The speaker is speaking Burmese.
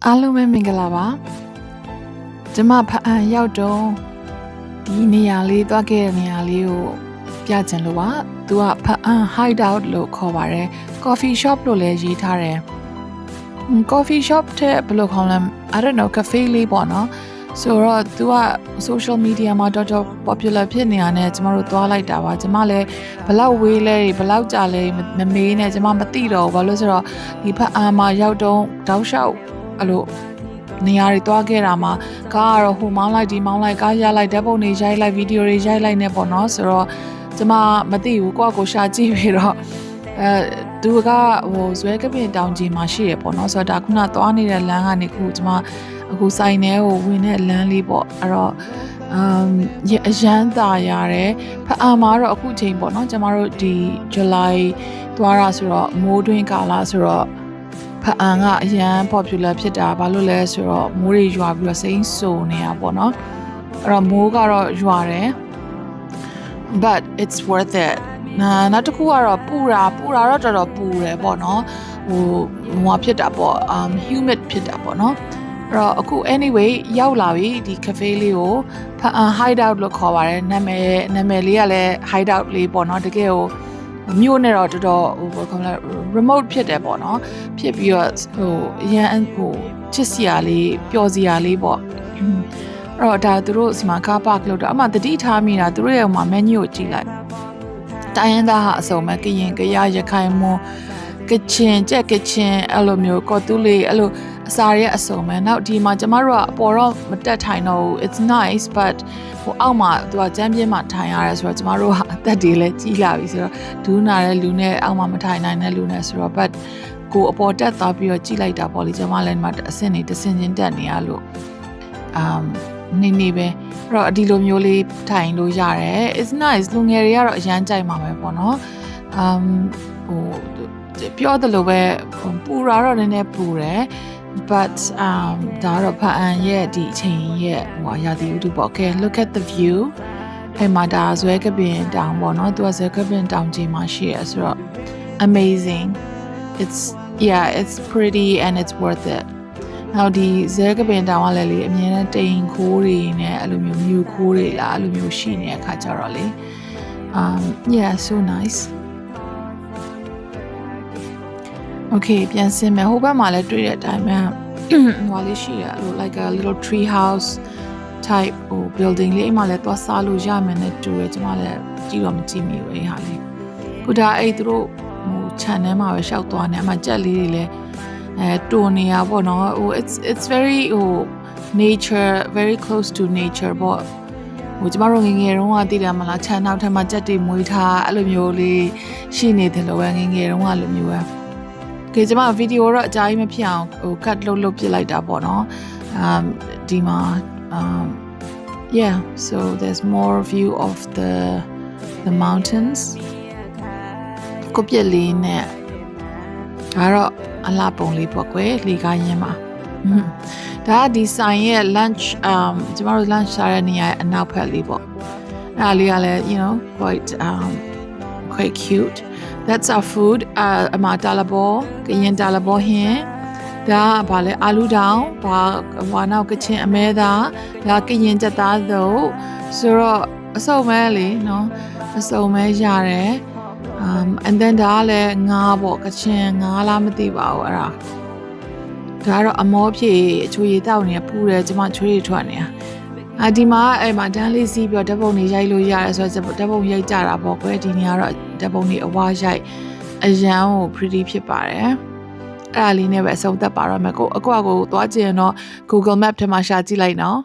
အားလုံးပဲမင်္ဂလာပါကျမဖအံရောက်တော့ဒီနေရာလေးသွားခဲ့တဲ့နေရာလေးကိုပြချင်လို့ပါသူကဖအံ hideout လို့ခေါ်ပါတယ် coffee shop လို့လည်းရေးထားတယ် coffee shop တဲ့ဘယ်လိုခေါ်လဲ I don't know cafe လေးပေါ့နော်ဆိုတော့သူက social media မှာတော် popular ဖြစ်နေရတဲ့ကျမတို့သွားလိုက်တာပါကျမလည်းဘလောက်ဝေးလဲဘလောက်ကြာလဲမမေးနဲ့ကျမမသိတော့ဘူးဘာလို့ဆိုတော့ဒီဖအံမှာရောက်တော့တောက်လျှောက်အဲ့လိုနေရာတွေသွားခဲ့တာမှာကားကတော့ဟိုမောင်းလိုက်ဒီမောင်းလိုက်ကားရလိုက်ဓာတ်ပုံတွေရိုက်လိုက်ဗီဒီယိုတွေရိုက်လိုက်နေပေါ့နော်ဆိုတော့ကျမမသိဘူးကိုယ့်ကိုရှာကြည့်ပြီးတော့သူကဟိုဇွဲကပင်တောင်ကြီးမှာရှိရပေါ့နော်ဆိုတော့ဒါခုနသွားနေတဲ့လမ်းကနေခုကျမအခုဆိုင်ထဲကိုဝင်တဲ့လမ်းလေးပေါ့အဲ့တော့အရန်သာရတယ်ဖအံမှာတော့အခုချိန်ပေါ့နော်ကျမတို့ဒီဇူလိုင်သွားတာဆိုတော့မိုးတွင်းကာလဆိုတော့ဖအံကအရန် popular ဖြစ်တာဘာလို့လဲဆိုတော့မိုးတွေရွာပြီးတော့စိမ့်ဆိုနေတာပေါ့နော်အဲ့တော့မိုးကတော့ရွာတယ် but it's worth it နောက်တစ်ခုကတော့ပူတာတော့တော်တော်ပူတယ်ပေါ့နော်ဟိုဖြစ်တာပေါ့ humid ဖြစ်တာပေါ့နော်အဲ့တော့အခု anyway ရောက်လာပြီဒီ cafe လေးကိုဖအံ hideout လို့ခေါ်ပါတယ်နာမည်လေးကလည်း hideout လေးပေါ့နော်တကယ်ကိုမြို့နဲ့တော့တော်တော်ဟိုခေါ်မလဲ remote ဖြစ်တယ်ပေါ့နော်ဖြစ်ပြီးတော့ဟိုအရန်ဟိုချစ်စရာလေးပျော်စရာလေးပေါ့အဲ့တော့ဒါသူတို့စီမှာ car park လို့တော့အမှတတိထားမိတာသူတို့ရဲ့ဟိုမှာ menu ကိုကြည့်လိုက်တိုင်းရင်းသားဟာအစုံမဲ့ကရင်ကရရခိုင်မွန်ကချင်ကြက်ကချင်အဲ့လိုမျိုးကော်တူးလေးအဲ့လိုအစာရဲ့အစုံမဲ့နောက်ဒီမှာကျမတို့ကအပေါ်တော့မတက်ထိုင်တော့ဘူး it's nice but ဟိုအောက်မှာသူကကျမ်းပြင်းမှာထိုင်ရတယ်ဆိုတော့ကျမတို့ကအသက်တွေလည်းကြီးလာပြီဆိုတော့ဒူးနာတဲ့လူနဲ့အောက်မှာမထိုင်နိုင်တဲ့လူနဲ့ဆိုတော့ but ကိုအပေါ်တက်သွားပြီးတော့ကြီးလိုက်တာပေါ့လေကျမလည်းဒီမှာအဆင့်နေတဆင့်ချင်းတက်နေရလို့နေပဲအဲ့တော့ဒီလိုမျိုးလေးထိုင်လို့ရတယ် it's nice လူငယ်တွေကတော့အရန်ကြိုက်မှာပဲပေါ့နော်ဟိုပြောတယ်လို့ပဲပူတာတော့နည်းနည်းပူတယ် but ဒါတော့ဖအံရဲ့ဒီအချိန်ရဲ့ဟိုရာသီဥတုပေါ့ okay look at the view ဟိုမှာဒါဇွဲကပင်တောင်ပေါ့နော်သူကဇွဲကပင်တောင်ကြီးမှာရှိရဆိုတော့ amazing it's pretty and it's worth it နောက်ဒီဇဲကပင်တောင်ကလည်းလေအမြဲတမ်းတိမ်ခိုးတွေနဲ့အဲ့လိုမျိုးမြူခိုးတွေလားအဲ့လိုမျိုးရှိနေတဲ့အခါကျတော့လေyeah so nice okay ပြန်စင်မယ်ဟိုဘက်မှာလည်းတွေ့တဲ့အတိုင်းပဲဟိုလေးရှိရအဲ့လို like a little tree house type ဟို building လေးအိမ်မှာလည်းသွားစားလို့ရမယ်နဲ့တူတယ်ကျွန်မလည်းကြည့်တော့မကြည့်မိဘူးအဲ့ဟာလေးခုဒါအဲ့သူတို့ဟို channel မှာပဲရှောက်သွားနေအမှကြက်လေးတွေလည်းတူနေရပေါ့နော်ဟို it's very ဟို nature very close to nature ပေါ့ဟိုကျမတို့ငယ်တုန်းကသိတယ်မလားခြံနောက်ထပ်မှာကြက်တွေမွေးထားအဲ့လိုမျိုးလေးရှိနေတယ်လို့ပဲငယ်တုန်းကလိုမျိုးပဲကဲကျမဗီဒီယိုတော့အကြာကြီးမဖြစ်အောင်ဟို cut လုပ်ပြလိုက်တာပေါ့နော်ဒီမှာyeah so there's more view of the mountains ကိုပြက်လေးနဲ့ဒါတော့အလားပုံလေးပေါ့ကွယ်လေကားရင်းမှာဒါကဒီဆိုင်ရဲ့ lunch ကျမတို့ lunch စားတဲ့နေရာရဲ့အနောက်ဘက်လေးပေါ့အဲ့ဒါလေးကလည်း you know quite cute that's our food အမတာလဘောကရင်တာလဘောဟင်းဒါကဘာလဲအာလူတောင်ဘာနောက်ကချင်အမဲသားဒါကရင်ကြက်သားစုပ်ဆိုတော့အစုံမဲလေနော်အစုံမဲရတယ် and then ဒါကလည်းငါးပေါ့ကချင်ငါးလားမသိပါဘူးအဲ့ဒါကတော့အမောဖြေအချိုရည်တောက်နေပူတယ်ကျမချွေးရထွက်နေတာဒီမှာအဲ့မှာတန်းလေးစီးပြီးတော့ဓာတ်ပုံတွေရိုက်လို့ရတယ်ဆိုတော့ဓာတ်ပုံရိုက်ကြတာပေါ့ကွယ်ဒီနေ့ကတော့ဓာတ်ပုံတွေအဝါရိုက်အရန်ကို pretty ဖြစ်ပါတယ်အဲ့ဒါလေးနဲ့ပဲအဆုံးသတ်ပါတော့မယ်ကိုအကွာကိုသွားကြည့်ရင်တော့ Google Map ထဲမှာရှာကြည့်လိုက်နော်